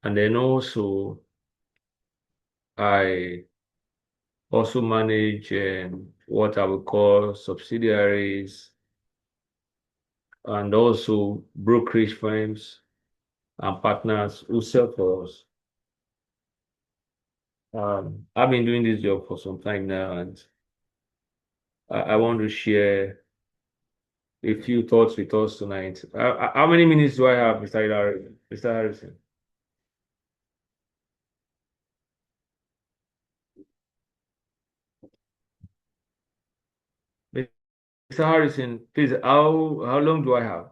And then also, I also manage what I would call subsidiaries and also brokerage firms and partners who sell for us. I've been doing this job for some time now, and I want to share a few thoughts with us tonight. How many minutes do I have, Mr. Harrison? Mr. Harrison, please, how long do I have?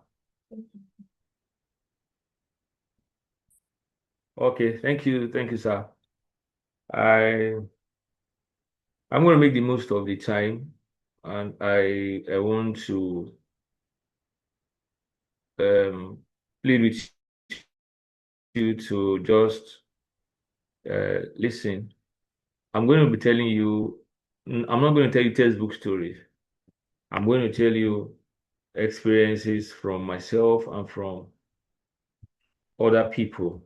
Okay, thank you, sir. I I'm going to make the most of the time, and I want to um plead with you to just listen. I'm going to be telling you. I'm not going to tell you textbook stories. I'm going to tell you experiences from myself and from other people.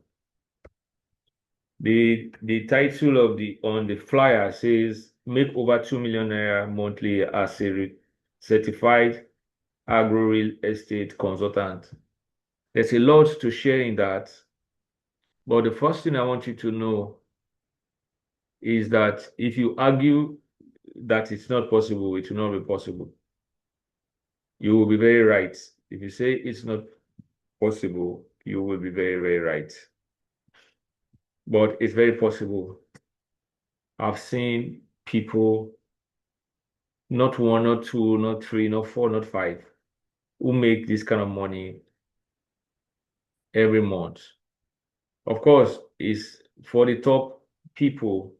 The title of the on the flyer says make over 2 million naira monthly as a certified agro real estate consultant. There's a lot to share in that, but the first thing I want you to know is that if you argue that it's not possible, it will not be possible. You will be very right. If you say it's not possible, you will be very, very right. But it's very possible. I've seen people, not one, not two, not three, not four, not five, who make this kind of money every month. Of course, it's for the top people,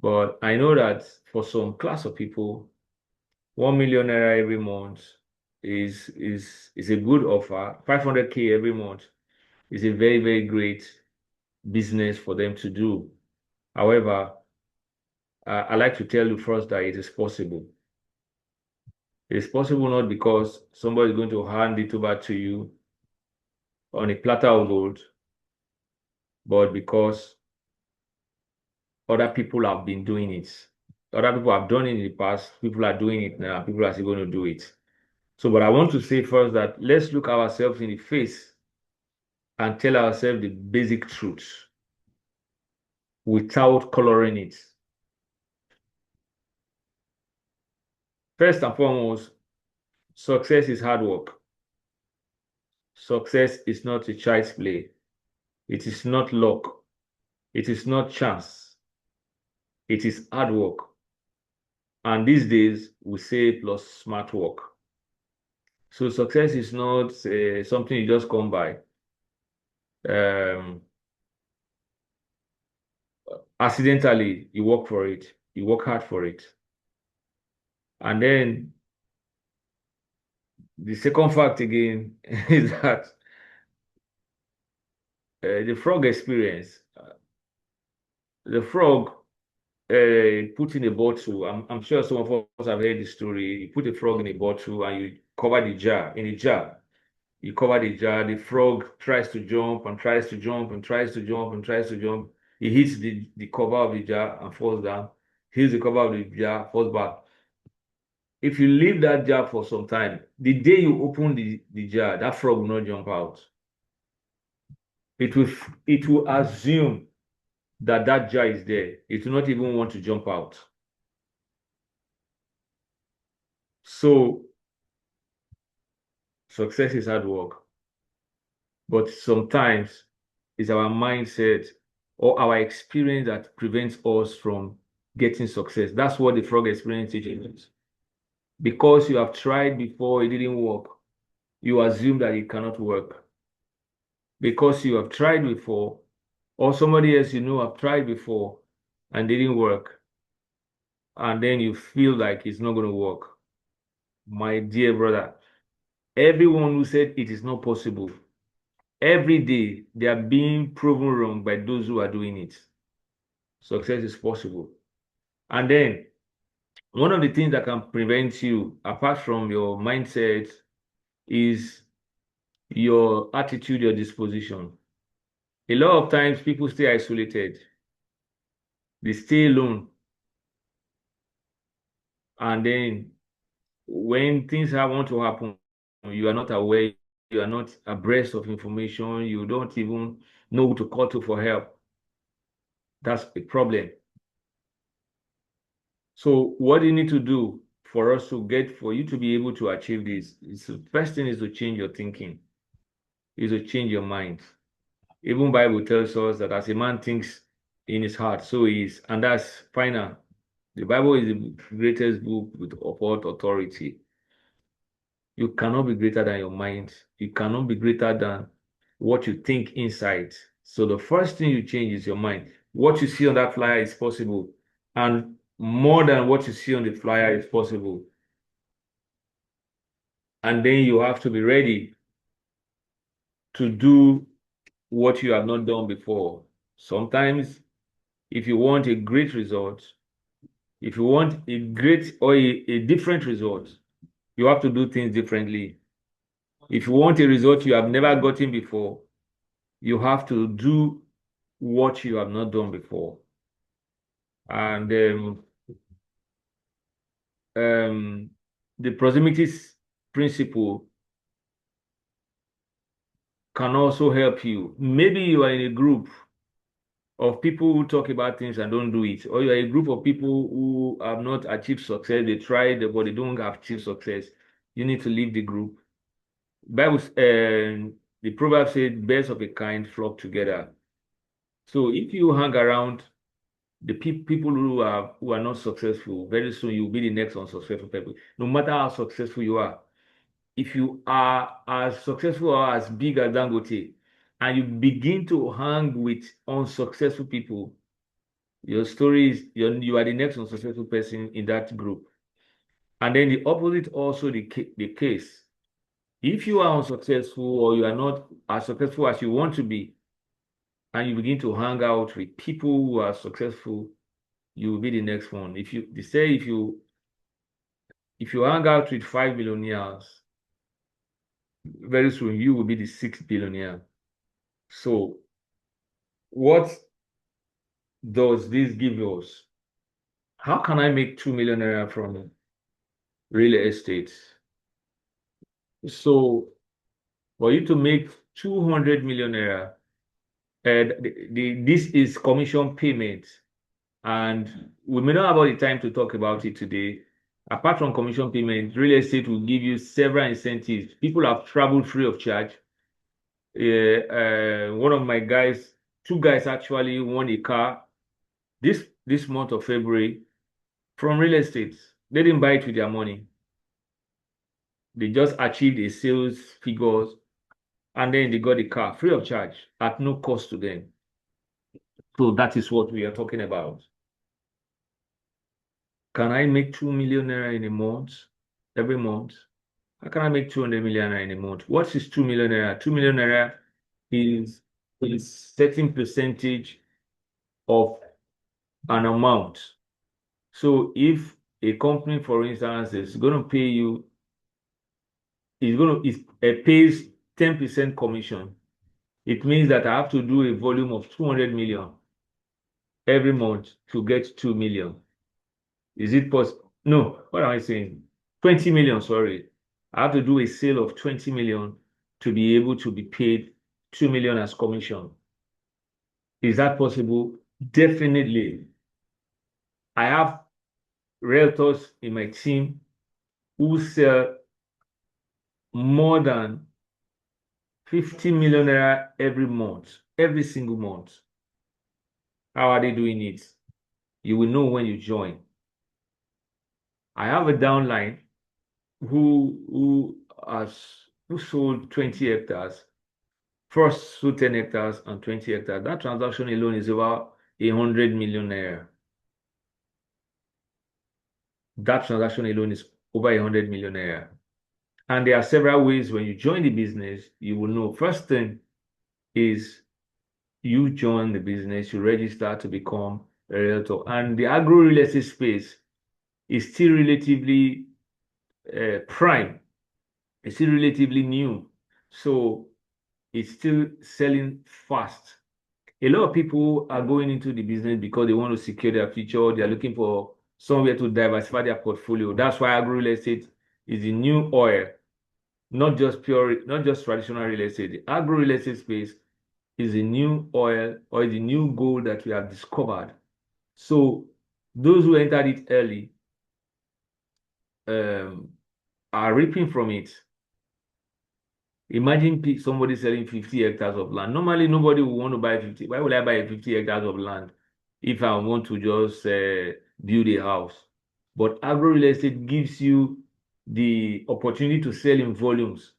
but I know that for some class of people, 1 million naira every month is a good offer. 500K every month is a very, very great business for them to do. However, I like to tell you first that it is possible. It is possible not because somebody is going to hand it over to you on a platter of gold, but because other people have been doing it. Other people have done it in the past, people are doing it now, people are still going to do it. So, but I want to say first that let's look ourselves in the face and tell ourselves the basic truth without coloring it. First and foremost, success is hard work. Success is not a child's play. It is not luck. It is not chance. It is hard work. And these days, we say plus smart work. So success is not something you just come by. Um, Accidentally, you work for it. You work hard for it. And then the second fact again is that the frog experience. The frog put in a bottle. I'm sure some of us have heard the story. You put a frog in a bottle and you cover the jar. In a jar, you cover the jar. The frog tries to jump and tries to jump and tries to jump and tries to jump. He hits the cover of the jar and falls down. Hits the cover of the jar, falls back. If you leave that jar for some time, the day you open the jar, that frog will not jump out. It will it will assume that that jar is there. It will not even want to jump out. So success is hard work, but sometimes it's our mindset or our experience that prevents us from getting success. That's what the frog experience teaches. Because you have tried before, it didn't work, you assume that it cannot work. Because you have tried before, or somebody else you know have tried before and didn't work, and then you feel like it's not going to work. My dear brother, everyone who said it is not possible, every day they are being proven wrong by those who are doing it. Success is possible. And then one of the things that can prevent you, apart from your mindset, is your attitude, your disposition. A lot of times people stay isolated. They stay alone. And then when things want to happen, you are not aware, you are not abreast of information, you don't even know who to call to for help. That's a problem. So what you need to do for you to be able to achieve this is the first thing is to change your thinking, is to change your mind. Even Bible tells us that as a man thinks in his heart, so he is, and that's final. The Bible is the greatest book with of all authority. You cannot be greater than your mind. You cannot be greater than what you think inside. So the first thing you change is your mind. What you see on that flyer is possible, and more than what you see on the flyer is possible. And then you have to be ready to do what you have not done before. Sometimes, if you want a great result, if you want a great or a different result, you have to do things differently. If you want a result you have never gotten before, you have to do what you have not done before. And um, the proximity principle can also help you. Maybe you are in a group of people who talk about things and don't do it, or you are a group of people who have not achieved success. They tried, but they don't achieve success. You need to leave the group. Bible, the proverb said, "Birds of a kind flock together." So if you hang around the people who are not successful, very soon you'll be the next unsuccessful people. No matter how successful you are, if you are as successful or as big as Dangote, and you begin to hang with unsuccessful people, your story is you are the next unsuccessful person in that group. And then the opposite also the case. If you are unsuccessful or you are not as successful as you want to be, and you begin to hang out with people who are successful, you will be the next one. If you they say if you hang out with 5 billionaires, very soon you will be the sixth billionaire. So what does this give us? How can I make 2 million naira from real estate? So for you to make 200 million naira, this is commission payment. And we may not have all the time to talk about it today. Apart from commission payment, real estate will give you several incentives. People have traveled free of charge. One of my guys, two guys actually won a car this month of February from real estate. They didn't buy it with their money. They just achieved a sales figures and then they got the car free of charge at no cost to them. So that is what we are talking about. Can I make 2 million naira in a month, every month? How can I make 200 million naira in a month? What is 2 million naira? 2 million naira is a certain percentage of an amount. So if a company, for instance, is going to pay you, it pays 10% commission. It means that I have to do a volume of 200 million every month to get 2 million. Is it possible? No, what am I saying? 20 million, sorry. I have to do a sale of 20 million to be able to be paid 2 million as commission. Is that possible? Definitely. I have realtors in my team who sell more than 50 million naira every month, every single month. How are they doing it? You will know when you join. I have a downline who sold 20 hectares, first sold 10 hectares and 20 hectares. That transaction alone is about 100 million naira. That transaction alone is over 100 million naira. And there are several ways when you join the business, you will know. First thing is you join the business, you register to become a realtor. And the agro real estate space is still relatively prime, it's still relatively new. So it's still selling fast. A lot of people are going into the business because they want to secure their future. They are looking for somewhere to diversify their portfolio. That's why agro real estate is the new oil, not just traditional real estate. The agro real estate space is the new oil or the new gold that we have discovered. So those who entered it early um, are reaping from it. Imagine somebody selling 50 hectares of land. Normally, nobody will want to buy 50. Why would I buy 50 hectares of land if I want to just build a house? But agro real estate gives you the opportunity to sell in volumes.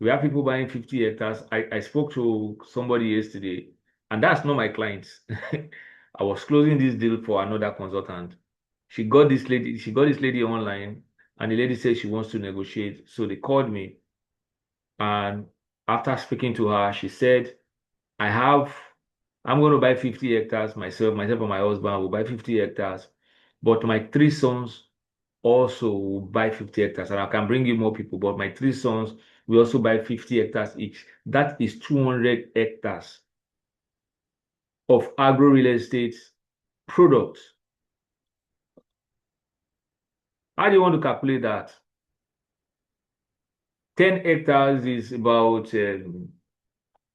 We have people buying 50 hectares. I spoke to somebody yesterday, and that's not my client. I was closing this deal for another consultant. She got this lady online, and the lady said she wants to negotiate. So they called me, and after speaking to her, she said, I have, I'm going to buy 50 hectares myself and my husband will buy 50 hectares, but my three sons also will buy 50 hectares. And I can bring you more people, but my three sons will also buy 50 hectares each. That is 200 hectares of agro real estate products. How do you want to calculate that? 10 hectares is about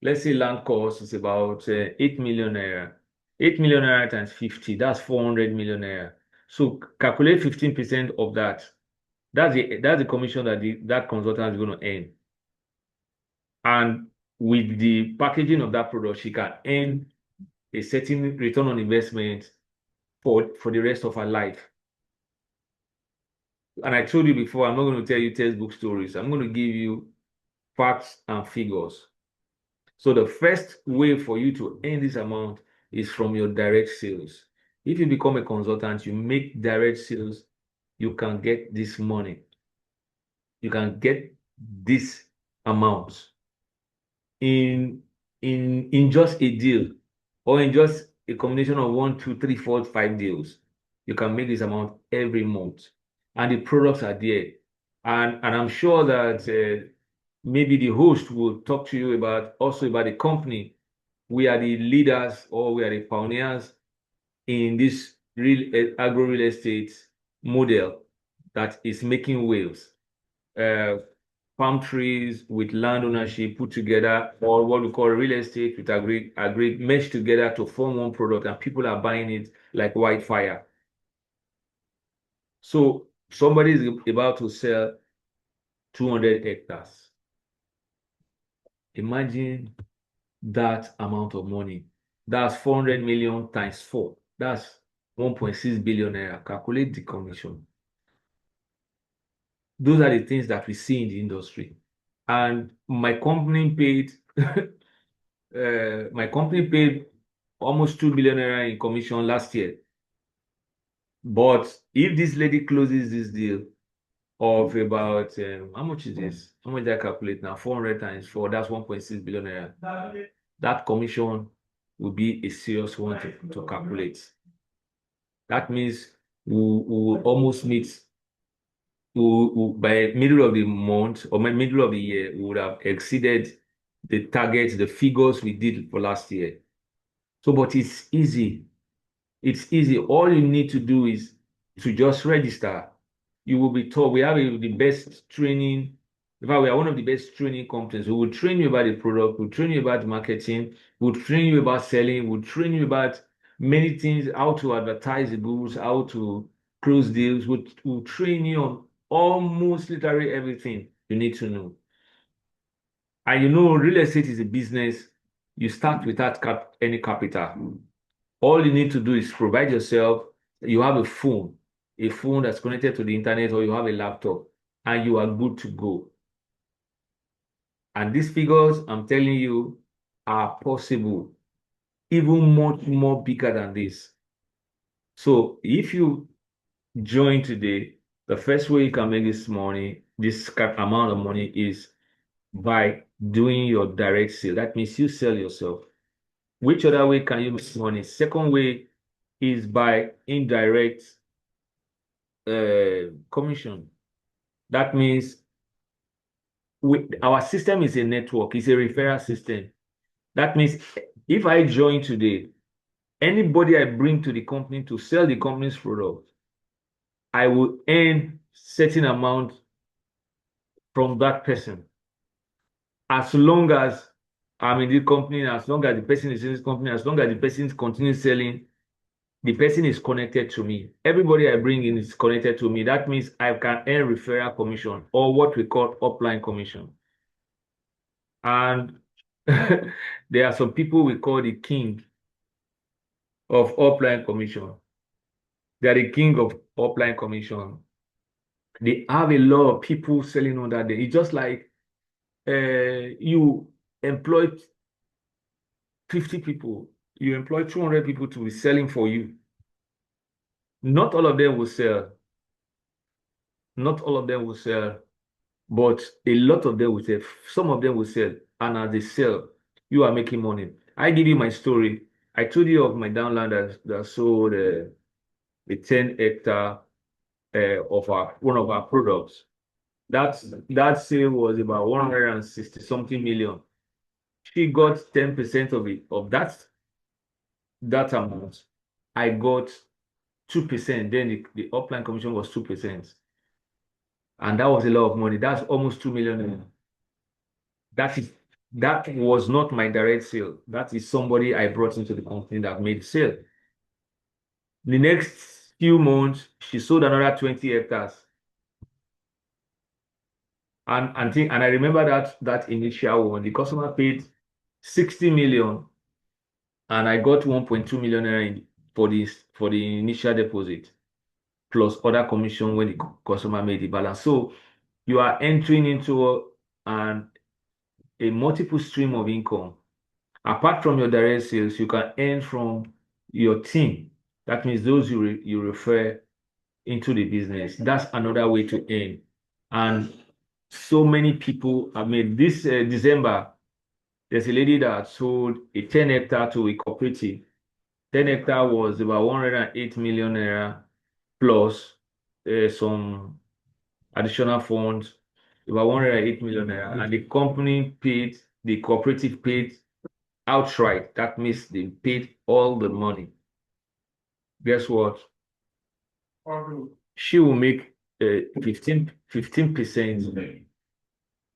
let's say land cost is about 8 million naira. 8 million naira times 50, that's 400 million naira. So calculate 15% of that. That's the commission that that consultant is going to earn. And with the packaging of that product, she can earn a certain return on investment for the rest of her life. And I told you before, I'm not going to tell you textbook stories. I'm going to give you facts and figures. So the first way for you to earn this amount is from your direct sales. If you become a consultant, you make direct sales, you can get this money. You can get this amount in just a deal or in just a combination of 1, 2, 3, 4, 5 deals. You can make this amount every month. And the products are there. And I'm sure that maybe the host will talk to you also about the company. We are the leaders or we are the pioneers in this agro real estate model that is making waves. Palm trees with land ownership put together, or what we call real estate with agri meshed together to form one product, and people are buying it like wildfire. So somebody is about to sell 200 hectares. Imagine that amount of money. That's 400 million times 4. That's 1.6 billion naira. Calculate the commission. Those are the things that we see in the industry. And my company paid almost 2 billion naira in commission last year. But if this lady closes this deal of about how much is this? How much did I calculate now? 400 times 4, that's 1.6 billion naira. That commission will be a serious one to calculate. That means we will almost meet by middle of the month or middle of the year, we would have exceeded the targets, the figures we did for last year. So, but it's easy. It's easy. All you need to do is to just register. You will be told we have the best training. In fact, we are one of the best training companies. We will train you about the product, we'll train you about marketing, we'll train you about selling, we'll train you about many things, how to advertise the goods, how to close deals. We'll train you on almost literally everything you need to know. And you know, real estate is a business. You start without any capital. All you need to do is provide yourself. You have a phone that's connected to the internet, or you have a laptop, and you are good to go. And these figures, I'm telling you, are possible, even much more bigger than this. So if you join today, the first way you can make this money, this amount of money, is by doing your direct sale. That means you sell yourself. Which other way can you make money? Second way is by indirect commission. That means our system is a network, it's a referral system. That means If I join today, anybody I bring to the company to sell the company's product, I will earn certain amount from that person. As long as I'm in the company, as long as the person is in this company, as long as the person continues selling, the person is connected to me. Everybody I bring in is connected to me. That means I can earn referral commission or what we call upline commission. And there are some people we call the king of upline commission. They are the king of upline commission. They have a lot of people selling on that day. It's just like you employ 50 people, you employ 200 people to be selling for you. Not all of them will sell. Not all of them will sell, but a lot of them will sell. Some of them will sell, and as they sell, you are making money. I give you my story. I told you of my downline that sold a 10 hectare of one of our products. That sale was about 160 something million. She got 10% of it, of that amount. I got 2%. Then the upline commission was 2%. And that was a lot of money. That's almost 2 million. That is that was not my direct sale. That is somebody I brought into the company that made the sale. The next few months, she sold another 20 hectares. And I remember that initial one, the customer paid 60 million and I got 1.2 million naira for the initial deposit plus other commission when the customer made the balance. So you are entering into an a multiple stream of income. Apart from your direct sales, you can earn from your team. That means those you refer into the business. That's another way to earn. And so many people, I mean, this December, there's a lady that sold a 10 hectare to a cooperative. 10 hectare was about 108 million naira plus some additional funds, about 108 million naira. And the company paid, the cooperative paid outright. That means they paid all the money. Guess what? She will make 15%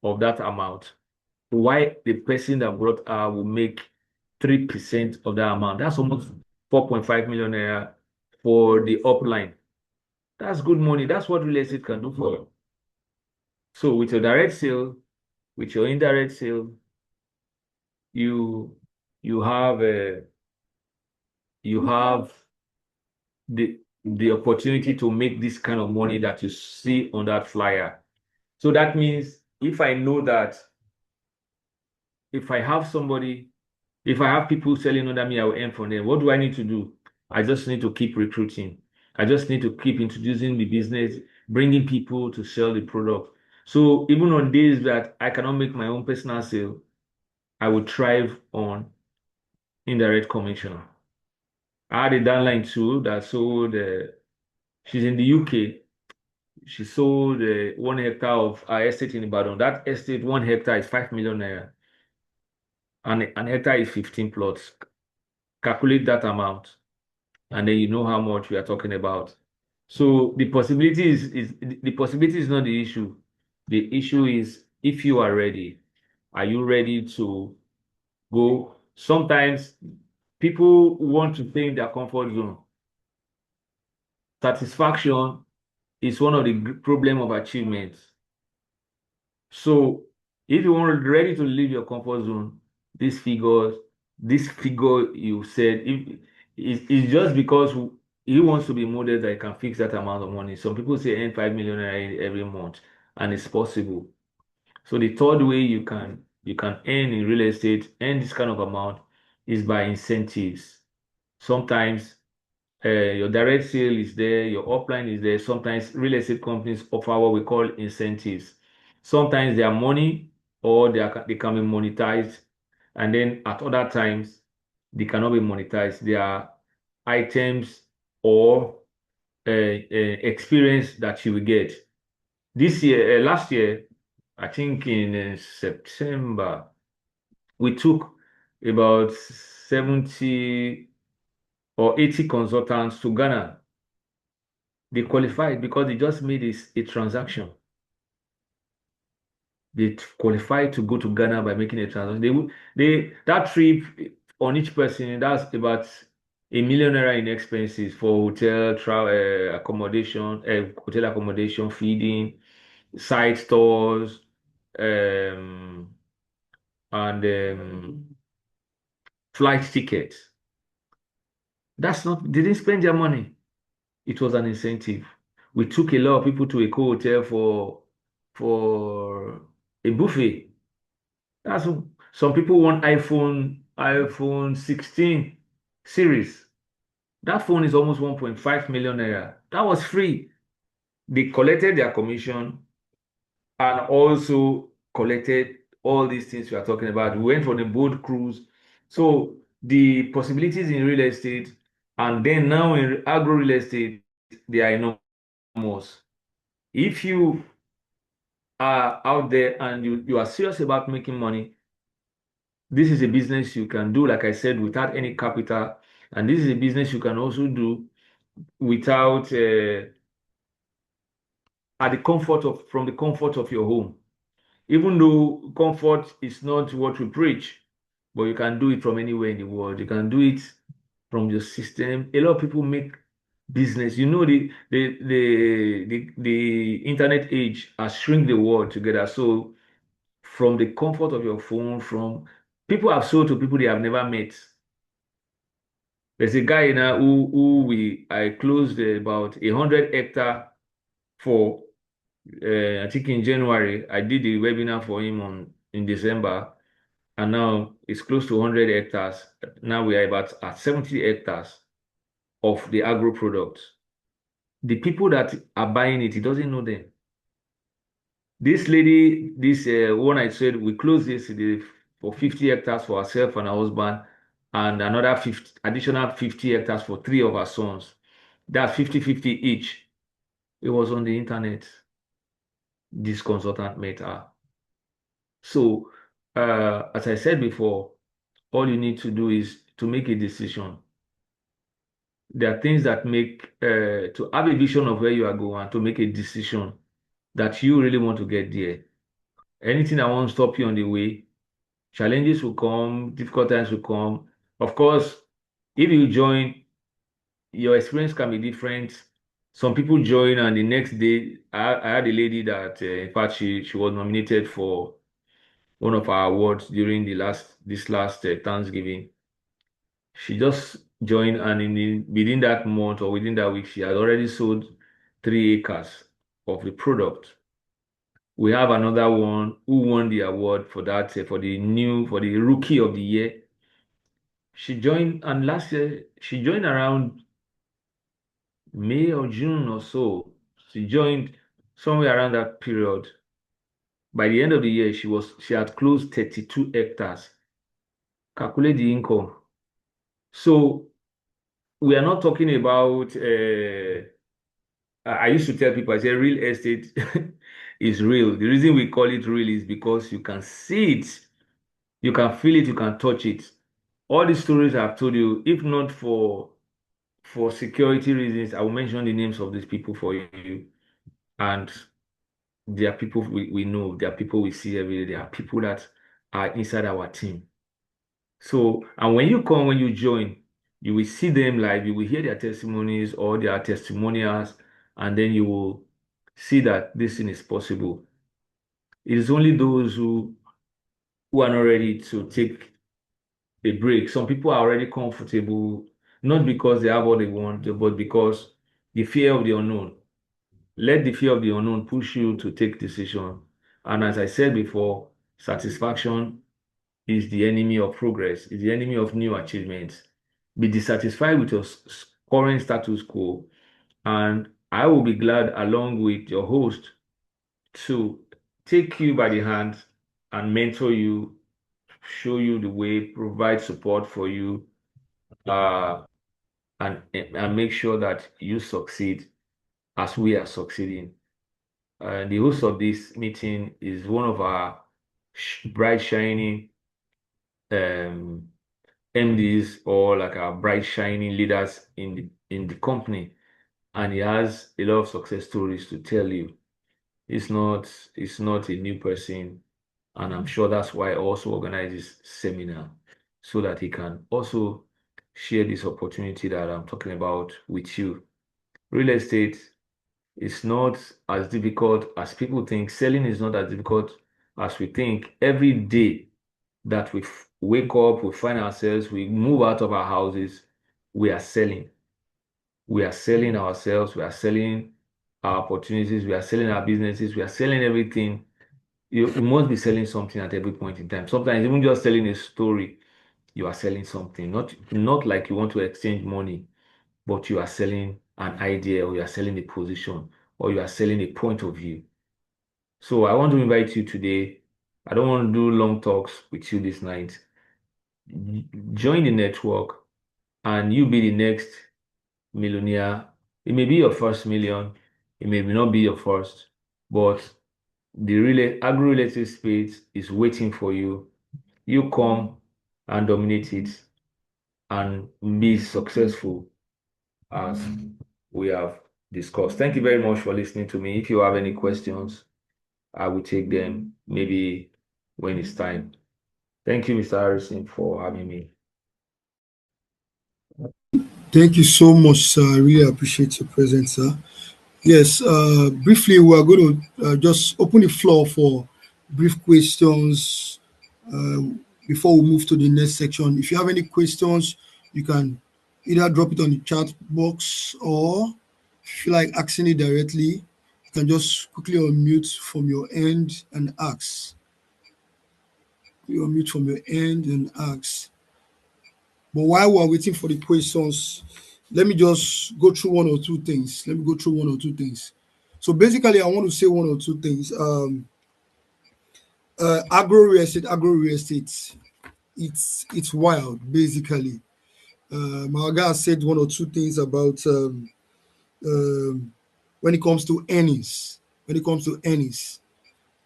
of that amount. Why the person that brought her will make 3% of that amount? That's almost 4.5 million naira for the upline. That's good money. That's what real estate can do for you. So with your direct sale, with your indirect sale, you you have you have the opportunity to make this kind of money that you see on that flyer. So that means if I know that if I have somebody, if I have people selling under me, I will earn from them. What do I need to do? I just need to keep recruiting. I just need to keep introducing the business, bringing people to sell the product. So even on days that I cannot make my own personal sale, I will thrive on indirect commission. I had a downline too that sold, she's in the UK. She sold 1 hectare of our estate in Ibadan. That estate, 1 hectare is 5 million naira. And an hectare is 15 plots. Calculate that amount, and then you know how much we are talking about. So the possibility is not the issue. The issue is if you are ready. Are you ready to go? Sometimes people want to stay in their comfort zone. Satisfaction is one of the problem of achievement. So if you want ready to leave your comfort zone, this figure, this figure you said, if it's just because he wants to be modest that he can fix that amount of money. Some people say earn 5 million every month, and it's possible. So the third way you can earn in real estate, earn this kind of amount is by incentives. Sometimes your direct sale is there, your upline is there. Sometimes real estate companies offer what we call incentives. Sometimes they are money or they can be monetized. And then at other times, they cannot be monetized. They are items or experience that you will get. This year, last year, I think in September, we took about 70 or 80 consultants to Ghana. They qualified because they just made a transaction. They qualified to go to Ghana by making a transaction. That trip on each person, that's about a 1 million naira in expenses for hotel, travel, hotel accommodation, feeding, site stores, um, and flight tickets. That's not, they didn't spend their money. It was an incentive. We took a lot of people to a hotel for a buffet. That's some people want iPhone 16 series. That phone is almost 1.5 million naira. That was free. They collected their commission and also collected all these things we are talking about. We went on a boat cruise. So the possibilities in real estate and then now in agro real estate, they are enormous. If you are out there and you are serious about making money, this is a business you can do, like I said, without any capital. And this is a business you can also do without at the comfort of from the comfort of your home. Even though comfort is not what we preach, but you can do it from anywhere in the world. You can do it from your system. A lot of people make business. You know, the internet age has shrink the world together. So from the comfort of your phone, from people have sold to people they have never met. There's a guy now who I closed about 100 hectare for. I think in January I did the webinar for him on in December, and now it's close to 100 hectares. Now we are about at 70 hectares of the agro products. The people that are buying it, he doesn't know them. This lady, this one I said, we closed this for 50 hectares for herself and her husband, and another 50, additional 50 hectares for three of her sons. That's 50-50 each. It was on the internet. This consultant met her. So, as I said before, all you need to do is to make a decision. There are things that make, to have a vision of where you are going, to make a decision that you really want to get there. Anything that won't stop you on the way, challenges will come, difficult times will come. Of course, if you join, your experience can be different. Some people join and the next day, I had a lady that, in fact, she was nominated for one of our awards during this last Thanksgiving. She just joined, and within that month or within that week, she had already sold 3 acres of the product. We have another one who won the award for that for the rookie of the year. She joined, and last year she joined around May or June or so. She joined somewhere around that period. By the end of the year, she had closed 32 hectares. Calculate the income. So we are not talking about. I used to tell people, I say real estate is real. The reason we call it real is because you can see it, you can feel it, you can touch it. All the stories I've told you, if not for security reasons, I will mention the names of these people for you. And they are people we know, they are people we see every day, they are people that are inside our team. So, and when you come, when you join, you will see them live, you will hear their testimonies or their testimonials, and then you will see that this thing is possible. It is only those who are not ready to take a break. Some people are already comfortable, not because they have what they want, but because the fear of the unknown. Let the fear of the unknown push you to take decision. And as I said before, satisfaction is the enemy of progress, is the enemy of new achievements. Be dissatisfied with your current status quo, and I will be glad, along with your host, to take you by the hand and mentor you, show you the way, provide support for you, uh, and make sure that you succeed as we are succeeding. The host of this meeting is one of our bright, shining um, MDs or like our bright shining leaders in the company, and he has a lot of success stories to tell you. It's not a new person, and I'm sure that's why I also organize this seminar so that he can also share this opportunity that I'm talking about with you. Real estate is not as difficult as people think. Selling is not as difficult as we think. Every day that we wake up, we find ourselves, we move out of our houses, we are selling. We are selling ourselves, we are selling our opportunities, we are selling our businesses, we are selling everything. You must be selling something at every point in time. Sometimes even just selling a story, you are selling something. Not like you want to exchange money, but you are selling an idea, or you are selling a position, or you are selling a point of view. So I want to invite you today. I don't want to do long talks with you this night. Join the network and you be the next millionaire. It may be your first million, it may not be your first, but the agro-related space is waiting for you. You come and dominate it and be successful as we have discussed. Thank you very much for listening to me. If you have any questions, I will take them maybe when it's time. Thank you, Mr. Harrison, for having me. Thank you so much, sir. I really appreciate your presence, sir. Yes, briefly, we are going to just open the floor for brief questions uh, before we move to the next section. If you have any questions, you can either drop it on the chat box, or if you like asking it directly, you can just quickly unmute from your end and ask. You unmute from your end and ask. But while we're waiting for the questions, let me just go through one or two things. So basically, I want to say one or two things. Agro real estate, it's wild. Basically, my guy said one or two things about um, when it comes to earnings.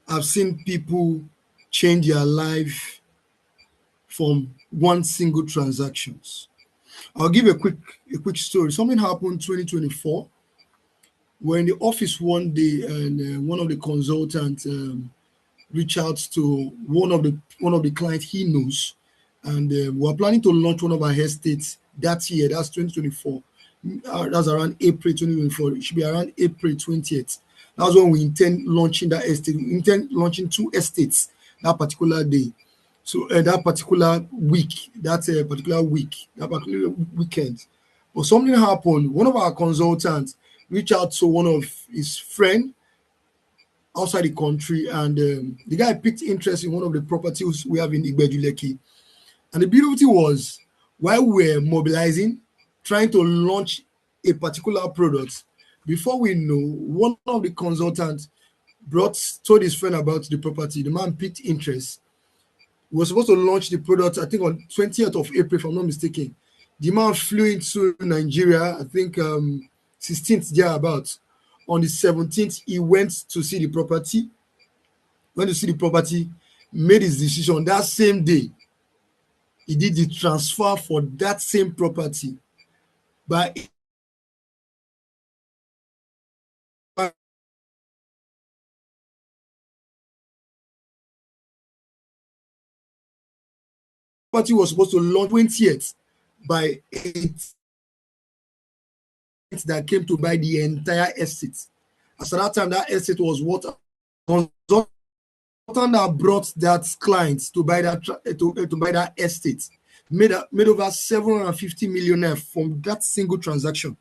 I've seen people change their life from one single transactions. I'll give a quick story. Something happened 2024. We're in the office one day, and one of the consultants reached out to one of the clients he knows, and we're planning to launch one of our estates that year. That's 2024. That's around April 2024. It should be around April 20th. That's when we intend launching that estate. We intend launching two estates that particular day. So that particular week, that particular weekend. But something happened. One of our consultants reached out to one of his friend outside the country, and the guy picked interest in one of the properties we have in Igbeduleki. And the beauty was, while we're mobilizing, trying to launch a particular product, before we know, one of the consultants told his friend about the property. The man picked interest. We were supposed to launch the product, I think, on 20th of April, if I'm not mistaken. The man flew into Nigeria, I think 16th thereabouts. On the 17th, he went to see the property. Made his decision that same day. He did the transfer for that same property. But property was supposed to launch 20th. By 8th, that came to buy the entire estate. As at that time, that estate was what consultant that brought that client to buy that estate made over 750 millionaire from that single transaction.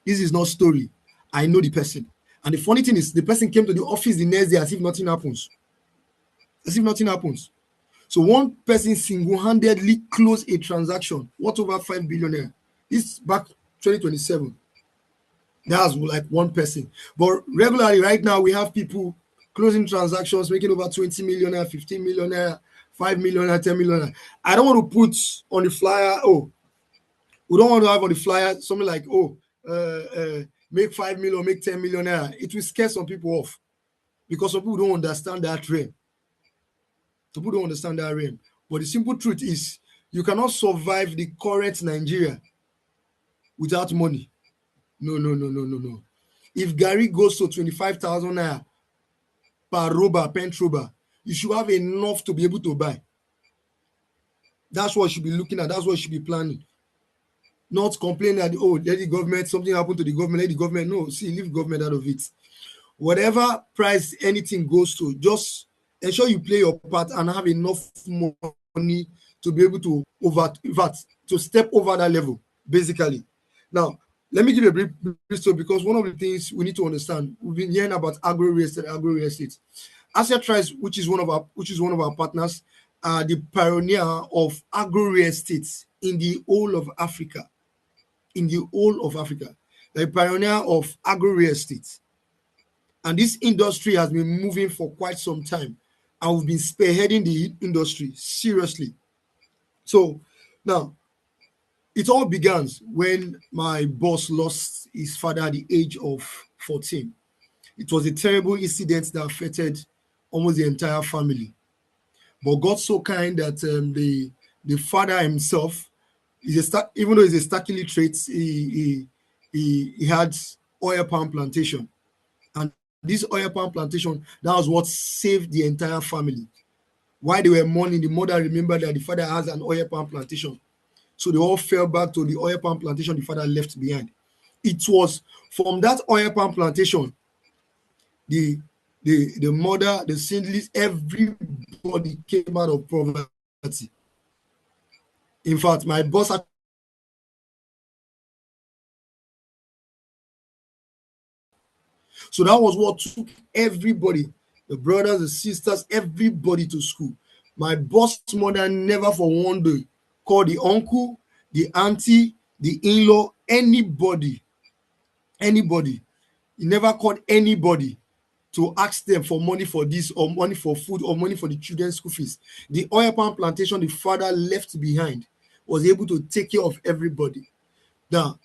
This is not story. I know the person. And the funny thing is, the person came to the office the next day as if nothing happens. So one person single-handedly closed a transaction worth over 5 billion. This back 2027. That's like one person. But regularly, right now, we have people closing transactions, making over 20 millionaire, 15 millionaire, 5 millionaire, 10 millionaire. I don't want to put on the flyer, we don't want to have on the flyer something like, make 5 million, make 10 millionaire. It will scare some people off because some people don't understand that realm. But the simple truth is, You cannot survive the current Nigeria without money. No, no, no, no, no, no. If Gary goes to 25,000 naira per roba, pent roba, you should have enough to be able to buy. That's what you should be looking at. That's what you should be planning. Not complaining that, oh, let the government, something happened to the government, let the government. No, see, leave government out of it. Whatever price anything goes to, just ensure you play your part and have enough money to be able to to step over that level, basically. Now, let me give you a brief story, because one of the things we need to understand, we've been hearing about agro-real estate. Asset Trust, which is one of our partners, are the pioneer of agro-real estate in the whole of Africa. The pioneer of agro-real estate. And this industry has been moving for quite some time, and we've been spearheading the industry seriously. So now, it all began when my boss lost his father at the age of 14. It was a terrible incident that affected almost the entire family. But God's so kind that the father himself even though he's a stark illiterate, he had oil palm plantation. And this oil palm plantation, that was what saved the entire family. While they were mourning, the mother remembered that the father has an oil palm plantation. So they all fell back to the oil palm plantation the father left behind. It was from that oil palm plantation, the mother, the siblings, everybody came out of poverty. In fact, my boss so that was what took everybody, the brothers, the sisters, everybody to school. My boss mother never for one day called the uncle, the auntie, the in-law, anybody. He never called anybody to ask them for money for this, or money for food, or money for the children's school fees. The oil palm plantation the father left behind was able to take care of everybody. Now,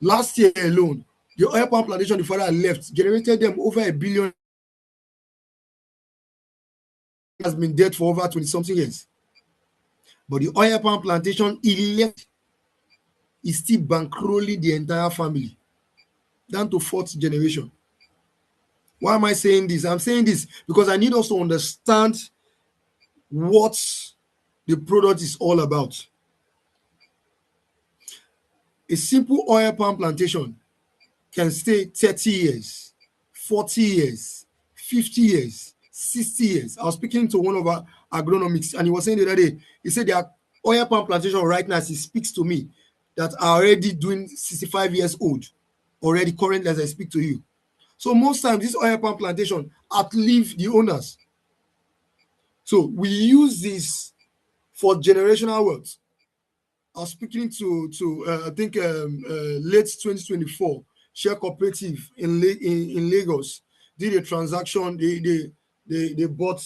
last year alone, the oil palm plantation the father left generated them over $1 billion. Has been dead for over 20-something years. But the oil palm plantation he left is still bankrolling the entire family, down to 4th generation. Why am I saying this? I'm saying this because I need us to understand what the product is all about. A simple oil palm plantation can stay 30 years, 40 years, 50 years, 60 years. I was speaking to one of our agronomists, and he was saying the other day, he said there are oil palm plantation right now, as he speaks to me, that are already doing 65 years old, already currently as I speak to you. So most times, this oil palm plantation outlive the owners. So we use this for generational wealth. I was speaking to I think late 2024, Share Cooperative in Lagos did a transaction. They bought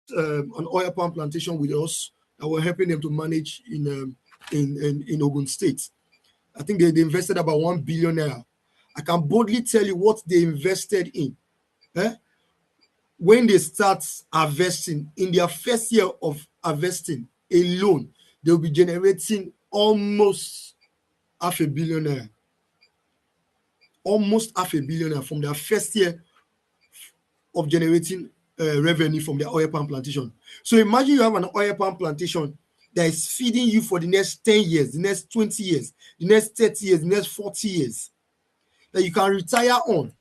an oil palm plantation with us that we're helping them to manage in Ogun State. I think they invested about 1 billion naira. I can boldly tell you what they invested in. When they start harvesting, in their first year of harvesting alone, they'll be generating almost $500 million. Almost $500 million from their first year of generating revenue from their oil palm plantation. So imagine you have an oil palm plantation that is feeding you for the next 10 years, the next 20 years, the next 30 years, the next 40 years, that you can retire on.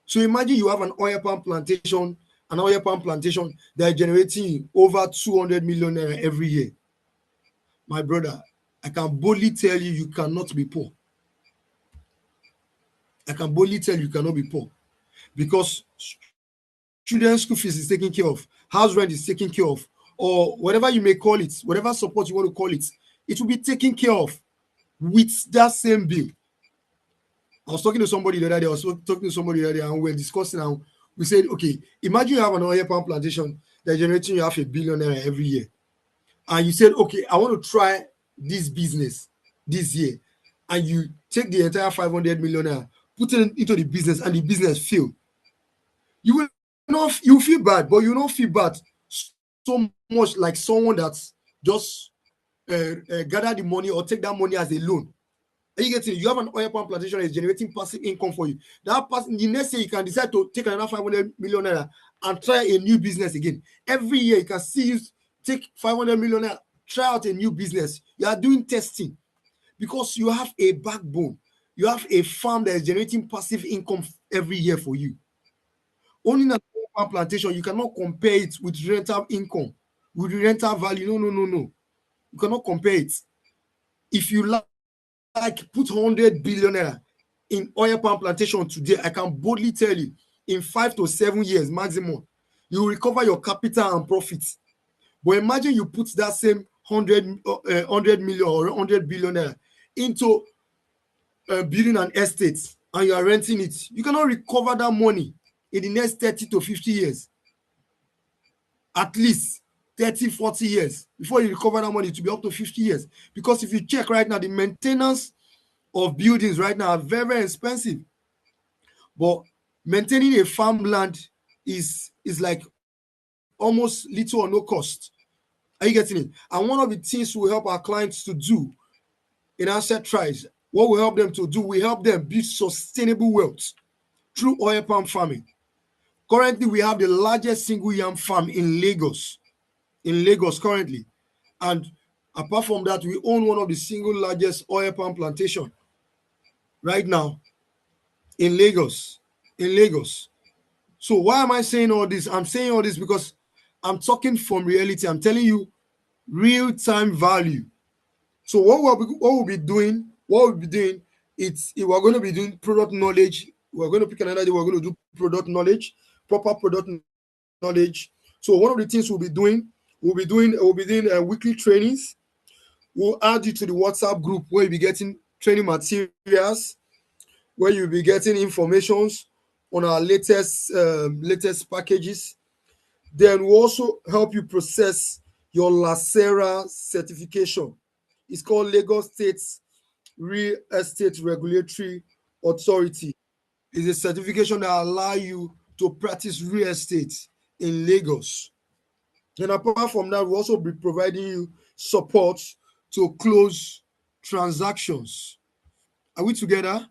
So imagine you have an oil palm plantation that is generating over 200 million naira every year. My brother, I can boldly tell you, you cannot be poor. I can boldly tell you, you cannot be poor, because children's school fees is taken care of, house rent is taken care of, or whatever you may call it, whatever support you want to call it, it will be taken care of with that same bill. I was talking to somebody the other day, and we were discussing, and we said, okay, imagine you have an oil palm plantation that generating you $500 million every year. And you said, okay, I want to try this business this year. And you take the entire 500 million, put it into the business, and the business fail. You will not, you feel bad, but you don't feel bad so much like someone that just gather the money or take that money as a loan. And you get it. You have an oil palm plantation that is generating passive income for you. That passive, the next year you can decide to take another 500 million naira and try a new business again. Every year you can see you take 500 million naira, try out a new business. You are doing testing because you have a backbone. You have a farm that is generating passive income every year for you. Owning an oil palm plantation, you cannot compare it with rental income, with rental value. No. You cannot compare it. If you like put 100 billion naira in oil palm plantation today, I can boldly tell you, in 5 to 7 years maximum, you will recover your capital and profits. But imagine you put that same 100 million or 100 billion naira into building an estate and you are renting it. You cannot recover that money in the next 30 to 50 years. At least 30, 40 years before you recover that money, to be up to 50 years. Because if you check right now, the maintenance of buildings right now are very, very expensive. But maintaining a farmland is like almost little or no cost. Are you getting it? And one of the things we help our clients to do in asset tries, what we help them to do, we help them build sustainable wealth through oil palm farming. Currently, we have the largest single yam farm in Lagos. Currently. And apart from that, we own one of the single largest oil palm plantation right now in Lagos. So why am I saying all this? I'm saying all this because I'm talking from reality. I'm telling you real-time value. So what we'll be doing, we're going to be doing product knowledge. We're going to pick another day. We're going to do product knowledge, proper product knowledge. So one of the things we'll be doing weekly trainings. We'll add you to the WhatsApp group where you'll be getting training materials, where you'll be getting informations on our latest packages. Then we'll also help you process your Lacera certification. It's called Lagos State Real Estate Regulatory Authority. It's a certification that allows you to practice real estate in Lagos. And apart from that, we'll also be providing you support to close transactions. Are we together?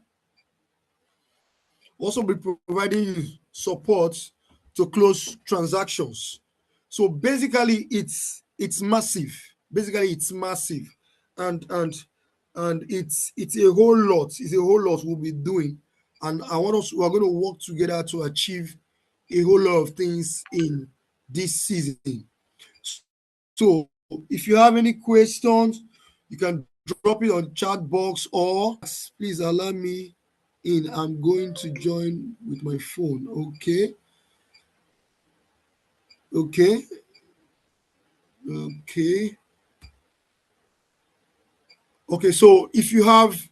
Also be providing you support to close transactions. So basically it's massive. And it's a whole lot. It's a whole lot we'll be doing. And we're going to work together to achieve a whole lot of things in this season. So if you have any questions, you can drop it on chat box or please allow me in. I'm going to join with my phone. Okay. So if you have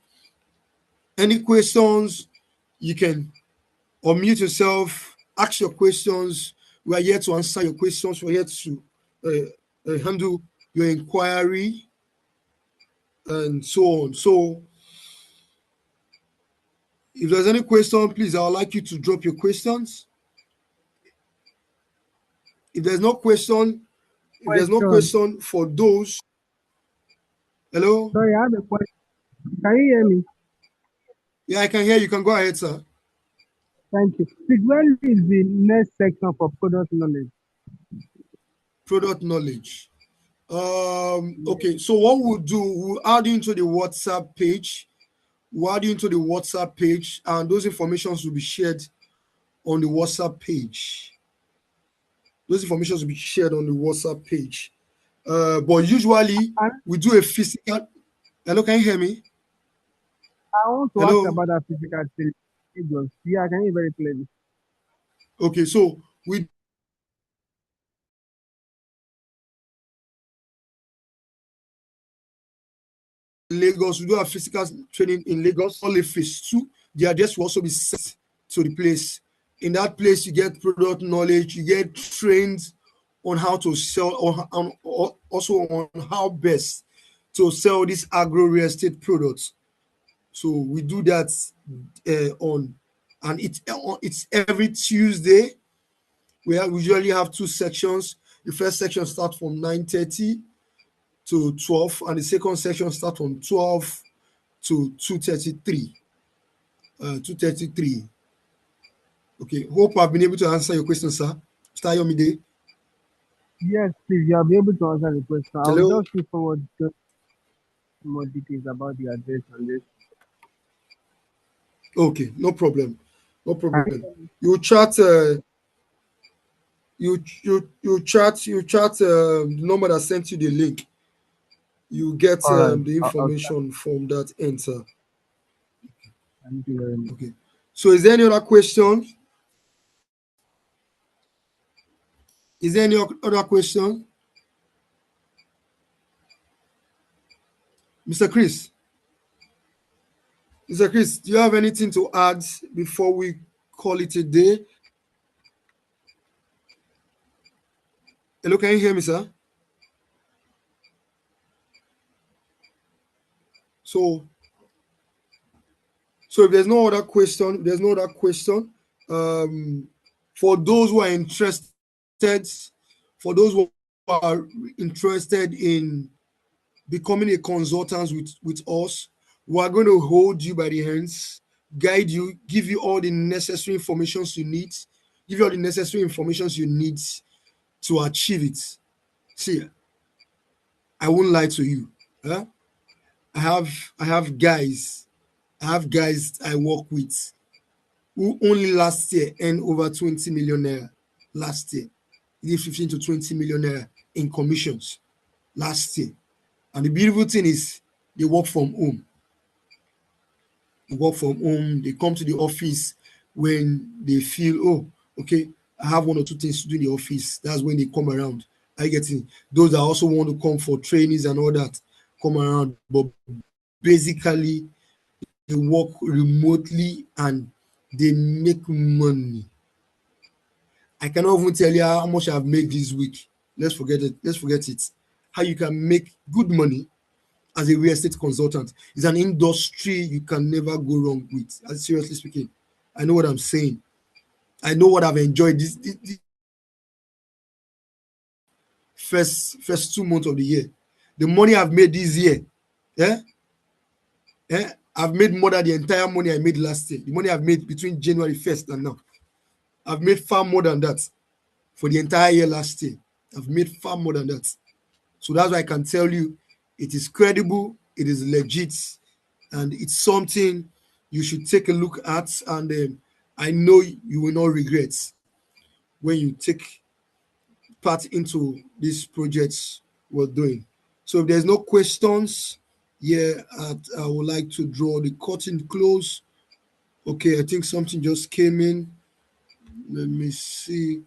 any questions, you can unmute yourself, ask your questions. We are here to answer your questions. We're here to handle your inquiry and so on. So if there's any question, please, I would like you to drop your questions. If there's no question for those. Hello? Sorry, I have a question. Can you hear me? Yeah, I can hear you. You can go ahead, sir. Thank you. Please, where is the next section for product knowledge? Product knowledge. Okay, so what we'll do, we'll add you into the WhatsApp page. And those informations will be shared on the WhatsApp page. But usually we do a physical. Hello, can you hear me? I want to ask about that physical thing. Yeah, I can hear very clearly. Okay, so we Lagos, we do have physical training in Lagos. Only phase 2, the address will also be set to the place. In that place, you get product knowledge, you get trained on how to sell, or also on how best to sell these agro real estate products. So we do that and it's every Tuesday. We usually have 2 sections. The first section starts from 9:30 to 12, and the second section starts from 12 to 2:33. 2:33. Okay, hope I've been able to answer your question, sir. Mr. Yomide. Yes, please, you'll be able to answer the question. I'll Hello. just look forward to more details about the address on this. Okay, no problem. No Can problem. You chat. You chat the number that sent you the link. You get all right. the Okay. information from that enter. Thank you very much. Okay. So is there any other question? Is there any other question? Mr. Chris. Mr. Chris, do you have anything to add before we call it a day? Hello, can you hear me, sir? So if there's no other question, for those who are interested, in becoming a consultant with us, we are going to hold you by the hands, guide you, give you all the necessary information you need, to achieve it. See, I won't lie to you. Huh? I have guys I work with who only last year earned over 20 million naira. Last year, he did 15 to 20 million naira in commissions last year. And the beautiful thing is they work from home. They come to the office when they feel, oh, okay, I have one or two things to do in the office. That's when they come around. I get it. Those that also want to come for trainings and all that come around. But basically, they work remotely and they make money. I cannot even tell you how much I've made this week. Let's forget it. How you can make good money as a real estate consultant is an industry you can never go wrong with. Seriously speaking, I know what I'm saying. I know what I've enjoyed this first 2 months of the year. The money I've made this year, I've made more than the entire money I made last year. The money I've made between January 1st and now, I've made far more than that for the entire year last year. I've made far more than that. So that's why I can tell you it is credible, it is legit, and it's something you should take a look at. And I know you will not regret when you take part into these projects we're doing. So if there's no questions, I would like to draw the curtain close. Okay, I think something just came in. Let me see.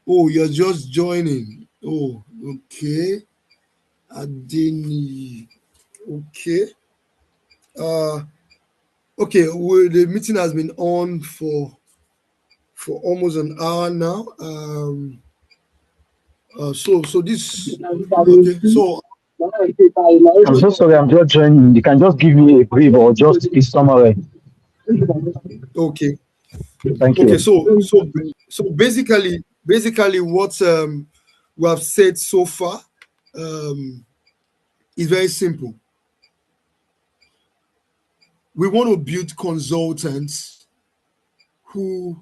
Oh, you're just joining. Oh, okay. Adini. Okay. Okay. Well, the meeting has been on for almost an hour now. So this. Okay. So I'm so sorry, I'm just joining. You can just give me a brief or just a summary. okay. Thank Okay. you. So basically, what we have said so far is very simple. We want to build consultants who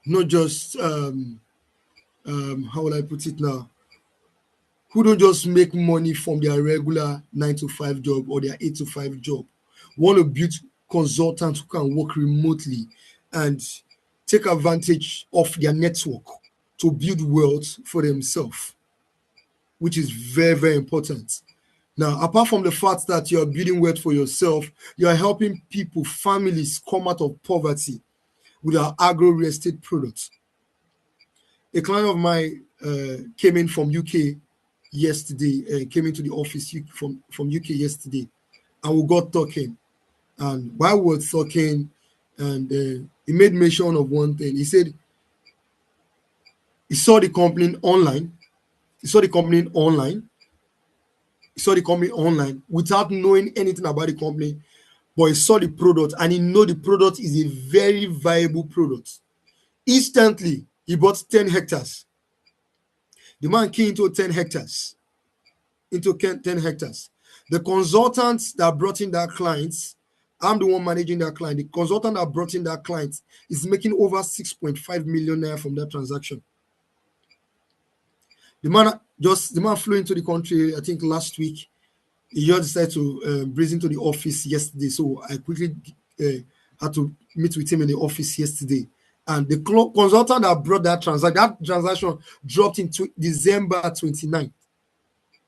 not just how will I put it now? Who don't just make money from their regular 9 to 5 job or their 8 to 5 job. Want to build consultants who can work remotely and take advantage of their network to build wealth for themselves, which is very, very important. Now, apart from the fact that you're building wealth for yourself, you're helping people, families come out of poverty with our agro real estate products. A client of mine came in from UK yesterday, came into the office from UK yesterday, and we got talking. And while we were talking, and he made mention of one thing. He said he saw the company online. He saw the company online without knowing anything about the company, but he saw the product and he know the product is a very viable product. Instantly, he bought 10 hectares. The man came into 10 hectares. Into 10 hectares. The consultants that brought in that clients, I'm the one managing that client. The consultant that brought in that client is making over 6.5 million naira from that transaction. The man flew into the country, I think last week. He just decided to breeze into the office yesterday. So I quickly had to meet with him in the office yesterday. And the consultant that brought that transaction dropped into December 29.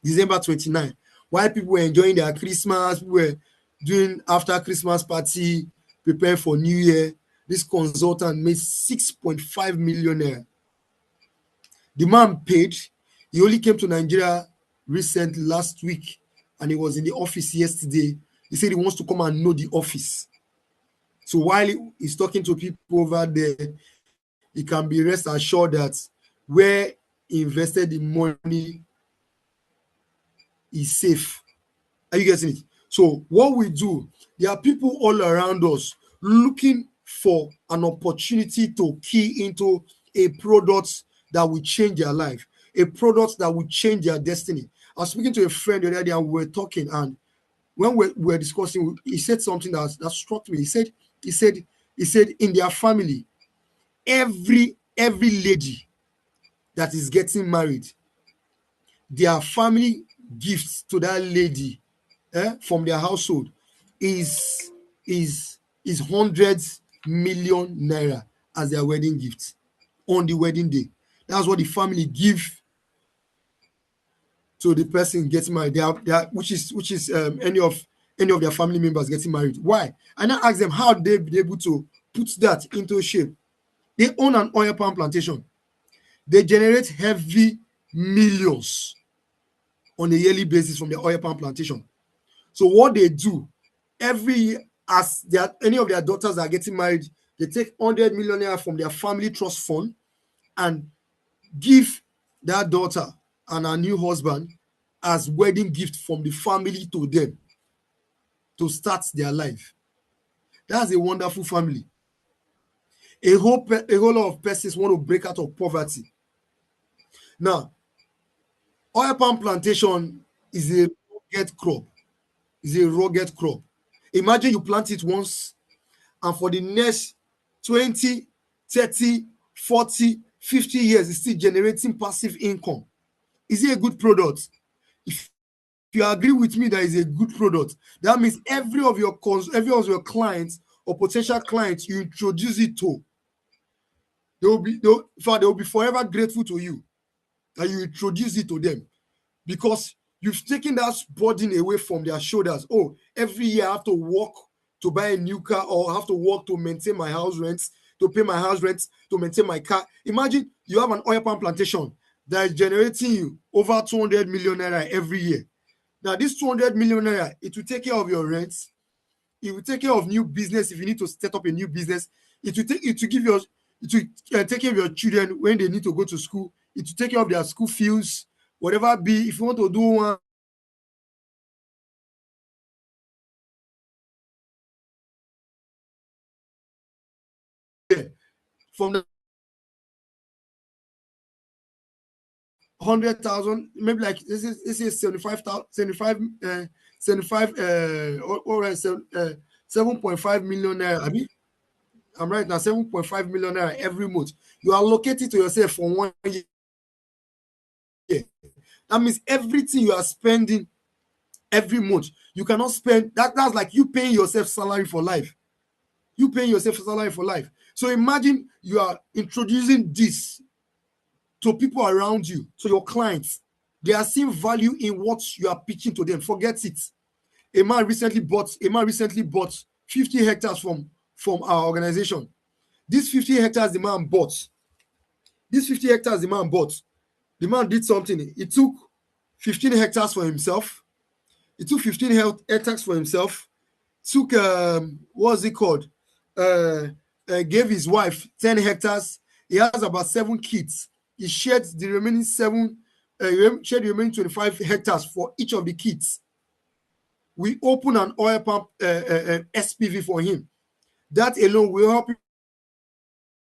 December 29. While people were enjoying their Christmas, people were doing after Christmas party, preparing for New Year, this consultant made 6.5 million naira. The man paid. He only came to Nigeria recently last week, and he was in the office yesterday. He said he wants to come and know the office. So while he's talking to people over there, he can be rest assured that where he invested the money is safe. Are you getting it? So what we do, there are people all around us looking for an opportunity to key into a product that will change their life, a product that will change their destiny. I was speaking to a friend the other day and we were talking, and when we were discussing, he said something that struck me. He said in their family, every lady that is getting married, their family gifts to that lady from their household is hundreds million naira as their wedding gift on the wedding day. That's what the family give to the person getting married. They are which is any of their family members getting married. Why? And I ask them how they be able to put that into shape. They own an oil palm plantation. They generate heavy millions on a yearly basis from the oil palm plantation. So what they do every year, as any of their daughters are getting married, they take 100 million naira from their family trust fund and give that daughter and her new husband as wedding gift from the family to them to start their life. That's a wonderful family. A whole lot of persons want to break out of poverty. Now, oil palm plantation is a rugged crop. It's a rugged crop. Imagine you plant it once, and for the next 20, 30, 40, 50 years, it's still generating passive income. Is it a good product? If you agree with me that is a good product, that means every of your clients or potential clients you introduce it to, they will be forever grateful to you that you introduce it to them, because you've taken that burden away from their shoulders. Oh, every year I have to work to buy a new car, or I have to work to maintain my house rents, to pay my house rents, to maintain my car. Imagine you have an oil palm plantation that is generating you over 200 million naira every year. Now, this 200 million naira, it will take care of your rents. It will take care of new business if you need to set up a new business. It will take care of your children when they need to go to school. It will take care of their school fees, whatever be. If you want to do one from the 100,000, maybe like this is 75,000, 7.5 million naira. I mean, I'm right now, 7.5 million naira every month. You allocate it to yourself for 1 year. That means everything you are spending every month, you cannot spend that. That's like you paying yourself salary for life. You paying yourself salary for life. So imagine you are introducing this to people around you, to your clients. They are seeing value in what you are pitching to them. Forget it. A man recently bought 50 hectares from our organization. These 50 hectares the man bought. The man did something. He took 15 hectares for himself. Took what's it called? Gave his wife 10 hectares. He has about 7 kids. He shared the remaining 25 hectares for each of the kids. We open an oil pump SPV for him. That alone will help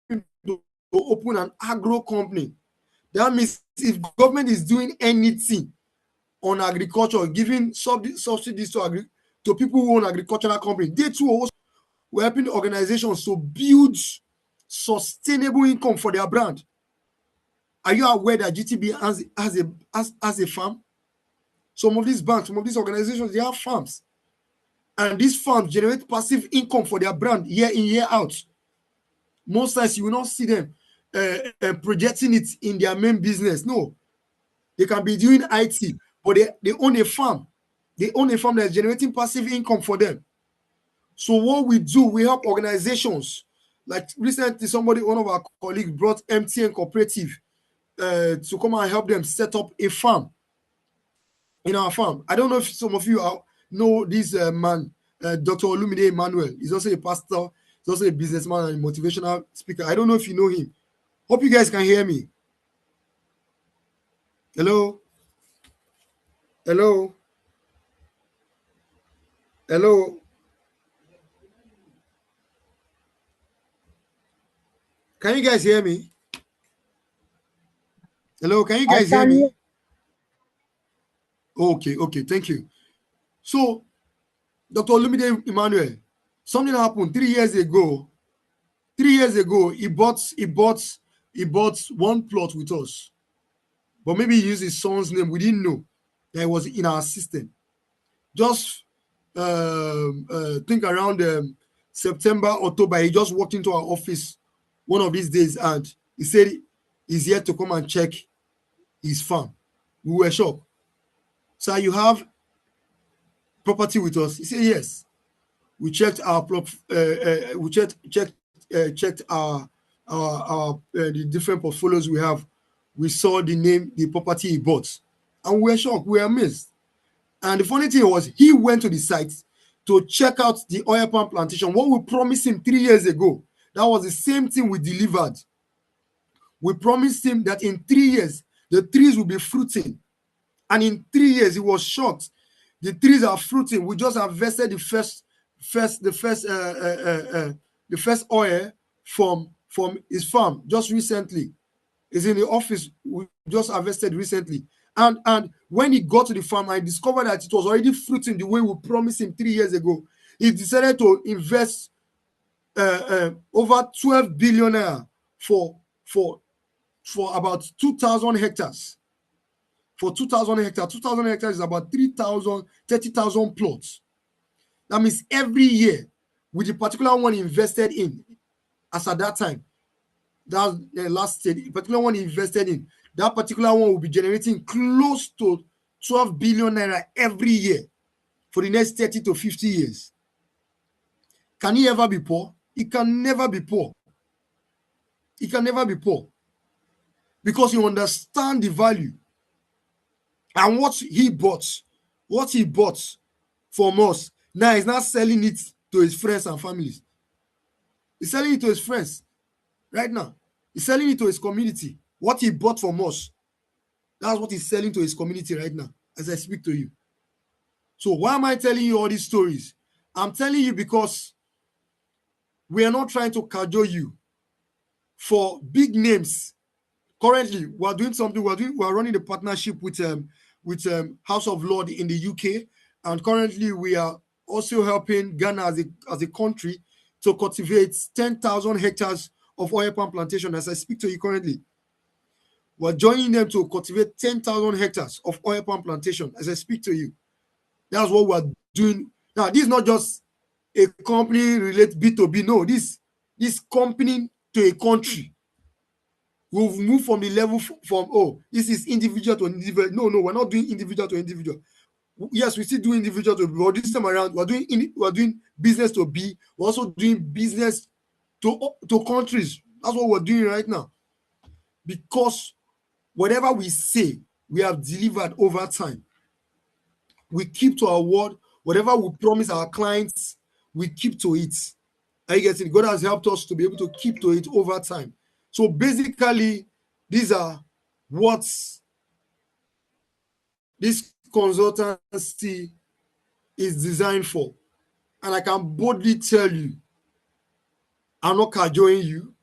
him to open an agro company That means if government is doing anything on agriculture, giving subsidies to people who own agricultural companies, they too also were helping organizations to build sustainable income for their brand. Are you aware that GTB has a farm? Some of these banks, some of these organizations, they have farms. And these farms generate passive income for their brand year in, year out. Most times you will not see them projecting it in their main business. No, they can be doing IT, but they own a farm. They own a farm that's generating passive income for them. So what we do, we help organizations. Like recently, one of our colleagues brought MTN Cooperative to come and help them set up a farm in our farm. I don't know if some of you know this man, Dr. Olumide Emmanuel. He's also a pastor. He's also a businessman and a motivational speaker. I don't know if you know him. Hope you guys can hear me. Hello? Hello? Hello? Can you guys hear me? Hello, can you guys hear me? Okay, thank you. So, Dr. Olumide Emmanuel, something happened 3 years ago. 3 years ago, he bought one plot with us. But maybe he used his son's name. We didn't know that it was in our system. Just think around September, October, he just walked into our office one of these days and he said he's here to come and check his farm. We were shocked. So you have property with us? He said yes. We checked our checked our the different portfolios we have. We saw the property he bought, and we were shocked. We were amazed. And the funny thing was, he went to the site to check out the oil palm plantation. What we promised him 3 years ago, that was the same thing we delivered. We promised him that in 3 years the trees will be fruiting, and in 3 years he was shocked. The trees are fruiting. We just harvested the first oil from his farm just recently. It's in the office. We just harvested recently. And when he got to the farm, I discovered that it was already fruiting the way we promised him 3 years ago. He decided to invest over 12 billion naira for about 2,000 hectares. For 2,000 hectares, 2,000 hectares is about 30,000 plots. That means every year, with the particular one invested in, as at that time, that last year, the particular one invested in, that particular one will be generating close to 12 billion naira every year for the next 30 to 50 years. Can he ever be poor? He can never be poor. He can never be poor. Because you understand the value. And what he bought from us, now he's not selling it to his friends and families. He's selling it to his friends right now. He's selling it to his community. What he bought from us, that's what he's selling to his community right now as I speak to you. So why am I telling you all these stories? I'm telling you because we are not trying to cajole you for big names. Currently, we are doing something. We are running a partnership with House of Lord in the UK, and currently we are also helping Ghana as a country to cultivate 10,000 hectares of oil palm plantation. As I speak to you currently, we're joining them to cultivate 10,000 hectares of oil palm plantation. As I speak to you, that's what we're doing now. This is not just a company related B2B. No, this company to a country. We've moved from the level this is individual to individual. No, we're not doing individual to individual. Yes, we still do individual to B, but this time around we're doing business to B. We're also doing business to countries. That's what we're doing right now. Because whatever we say, we have delivered over time. We keep to our word. Whatever we promise our clients, we keep to it. Are you getting it? God has helped us to be able to keep to it over time. So basically, these are what this consultancy is designed for. And I can boldly tell you, I'm not cajoling you.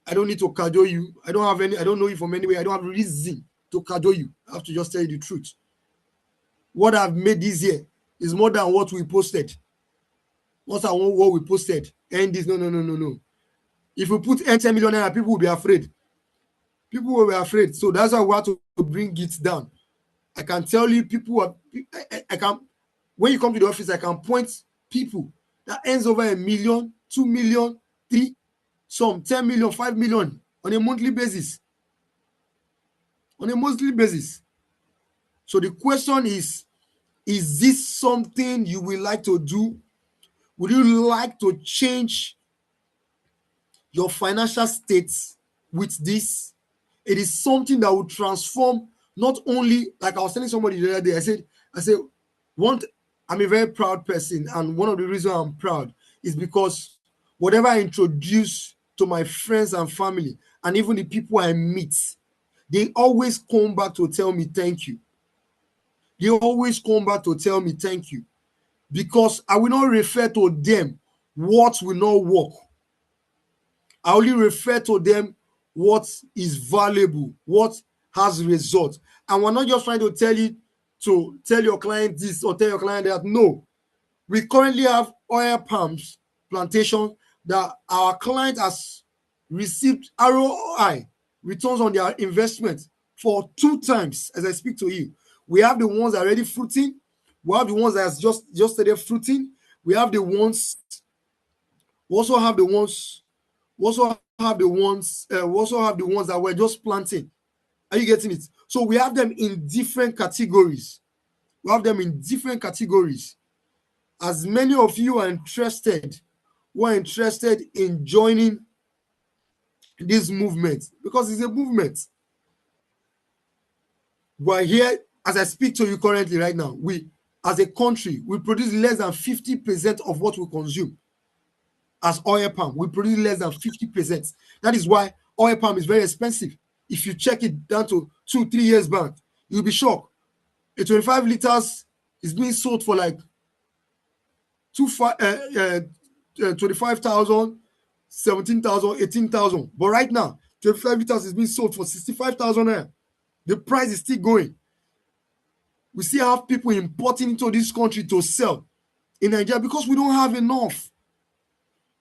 I don't need to cajole you. I don't know you from anywhere. I don't have reason to cajole you. I have to just tell you the truth. What I've made this year is more than what we posted. What we posted. And this, no. If we put N2M million, people will be afraid. People will be afraid. So that's why we have to bring it down. I can tell you, I can, when you come to the office, I can point people that earns over 1 million, 2 million, 3, some 10 million, 5 million on a monthly basis. On a monthly basis. So the question is this something you will like to do? Would you like to change your financial state with this? It is something that will transform not only, like I was telling somebody the other day, I said, I'm a very proud person, and one of the reasons I'm proud is because whatever I introduce to my friends and family, and even the people I meet, they always come back to tell me thank you. They always come back to tell me thank you, because I will not refer to them what will not work. I only refer to them what is valuable, what has results. And we're not just trying to tell your client this or tell your client that. No, we currently have oil palms plantation that our client has received ROI, returns on their investment, for 2 times as I speak to you. We have the ones that are already fruiting. We have the ones that has just started fruiting. We have the ones. We also have the ones that were just planting. Are you getting it? So we have them in different categories. As many of you are interested, in joining this movement, because it's a movement. We're here as I speak to you currently right now. We, as a country, we produce less than 50% of what we consume. As oil palm, we produce less than 50%. That is why oil palm is very expensive. If you check it down to 2-3 years back, you'll be shocked. A 25 liters is being sold for like 25,000, 17,000, 18,000. But right now, 25 liters is being sold for 65,000. The price is still going. We still have people importing into this country to sell in Nigeria because we don't have enough.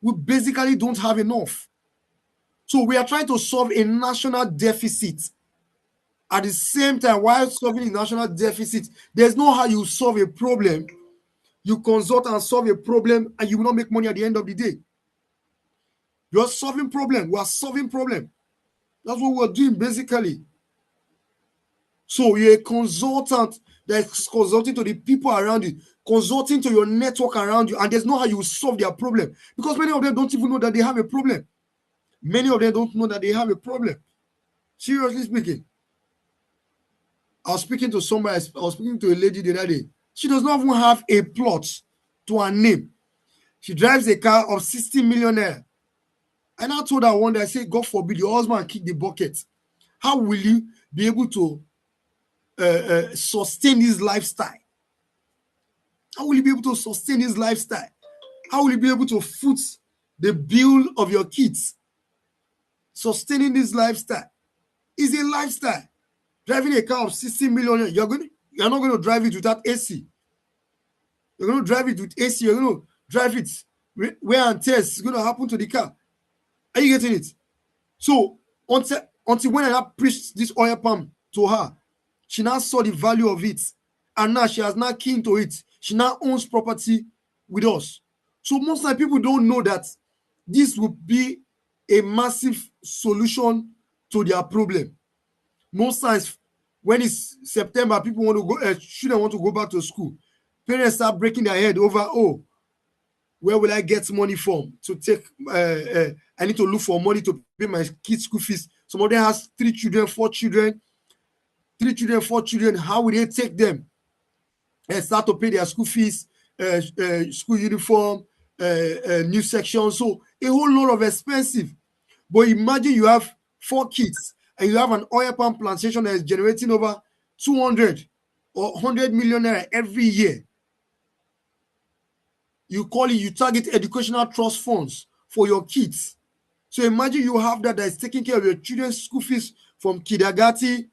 We basically don't have enough. So we are trying to solve a national deficit. At the same time, while solving a national deficit, there's no how you solve a problem. You consult and solve a problem, and you will not make money at the end of the day. You're solving problem. We are solving problem. That's what we're doing basically. So you're a consultant that's consulting to the people around you, consulting to your network around you, and there's no how you solve their problem, because many of them don't even know that they have a problem. Seriously speaking, I was speaking to a lady the other day. She does not even have a plot to her name. She drives a car of 60 millionaire. And I told her one day, I said, God forbid your husband kick the bucket. How will you be able to sustain this lifestyle? How will you be able to sustain this lifestyle? How will you be able to foot the bill of your kids? Sustaining this lifestyle is a lifestyle. Driving a car of 60 million, you're not going to drive it without AC. You're going to drive it with AC. You're going to drive it wear and tear is going to happen to the car. Are you getting it? So until when I preached this oil palm to her, she now saw the value of it, and now she has now keen to it. She now owns property with us. So most of the people don't know that this would be a massive solution to their problem. Most times, when it's September, people want to go. Children want to go back to school. Parents start breaking their head over, where will I get money from to take? I need to look for money to pay my kids' school fees. Some of them has 3 children, 4 children. 3 children, 4 children. How will they take them and start to pay their school fees, school uniform, new section? So a whole lot of expensive. But imagine you have 4 kids and you have an oil palm plantation that is generating over 200 or 100 million naira every year. You target educational trust funds for your kids. So imagine you have that is taking care of your children's school fees from kindergarten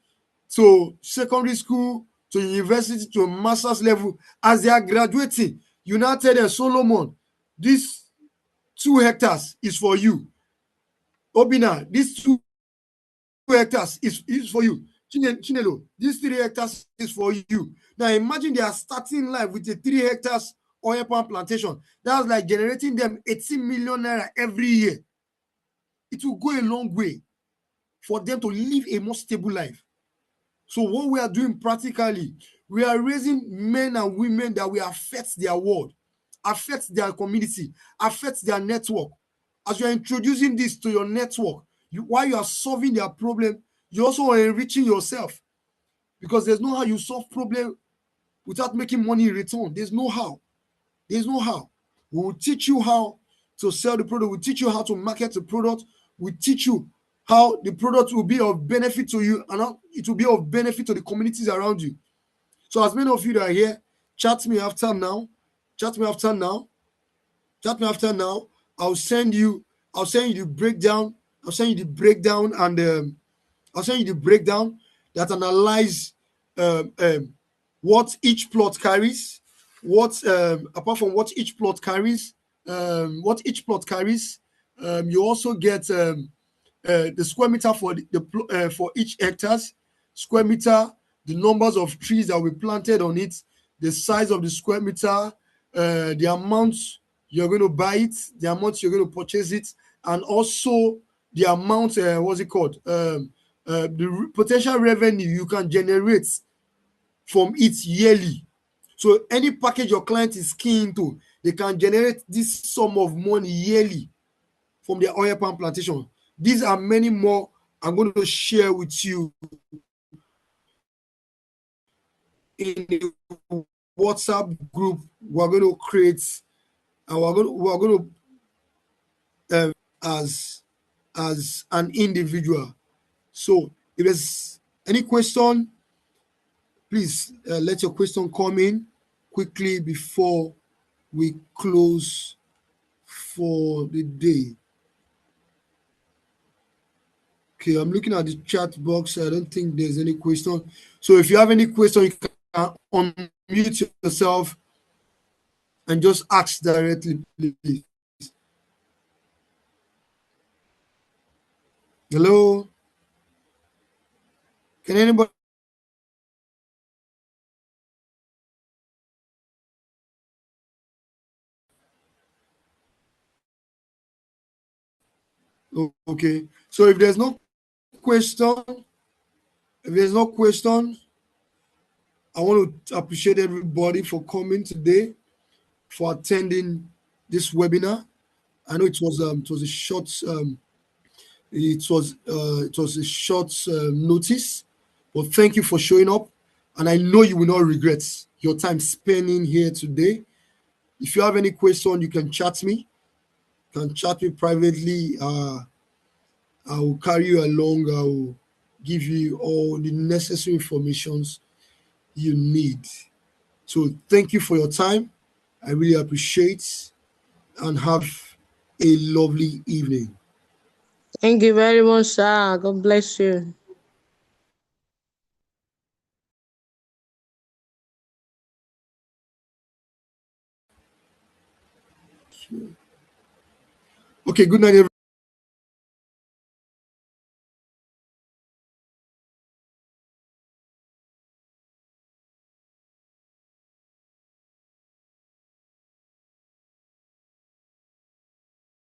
to secondary school to university to master's level. As they are graduating, you now tell them, Solomon, this 2 hectares is for you. Obina, this 2 hectares is for you. Chinelo, this 3 hectares is for you. Now imagine they are starting life with a 3 hectares oil palm plantation. That's like generating them 18 million naira every year. It will go a long way for them to live a more stable life. So what we are doing practically, we are raising men and women that will affect their world, affect their community, affect their network. As you are introducing this to your network, while you are solving their problem, you also are enriching yourself, because there's no how you solve problem without making money in return. There's no how. There's no how. We will teach you how to sell the product. We'll teach you how to market the product. We'll teach you how the product will be of benefit to you, and how it will be of benefit to the communities around you. So as many of you that are here, chat me after now. Chat me after now. Chat me after now. I'll send you the breakdown. I'll send you the breakdown, and I'll send you the breakdown that analyze what each plot carries, what apart from what each plot carries, you also get the square meter for for each hectares, square meter, the numbers of trees that we planted on it, the size of the square meter, the amount you're going to buy it, the amount you're going to purchase it, and also the amount, what's it called? The potential revenue you can generate from it yearly. So any package your client is keen to, they can generate this sum of money yearly from their oil palm plantation. These are many more I'm going to share with you in the WhatsApp group we're going to create, and we're going to as an individual. So if there's any question, please let your question come in quickly before we close for the day. Okay, I'm looking at the chat box. I don't think there's any question. So if you have any question, you can unmute yourself and just ask directly, please. Hello? Can anybody? Okay. So if there's no question, I want to appreciate everybody for coming today, for attending this webinar. I know it was a short a short notice, but thank you for showing up, and I know you will not regret your time spending here today. If you have any question, you can chat me. You can chat me privately. I will carry you along. I will give you all the necessary informations you need. So thank you for your time. I really appreciate, and have a lovely evening. Thank you very much, sir. God bless you. Okay, good night, everyone.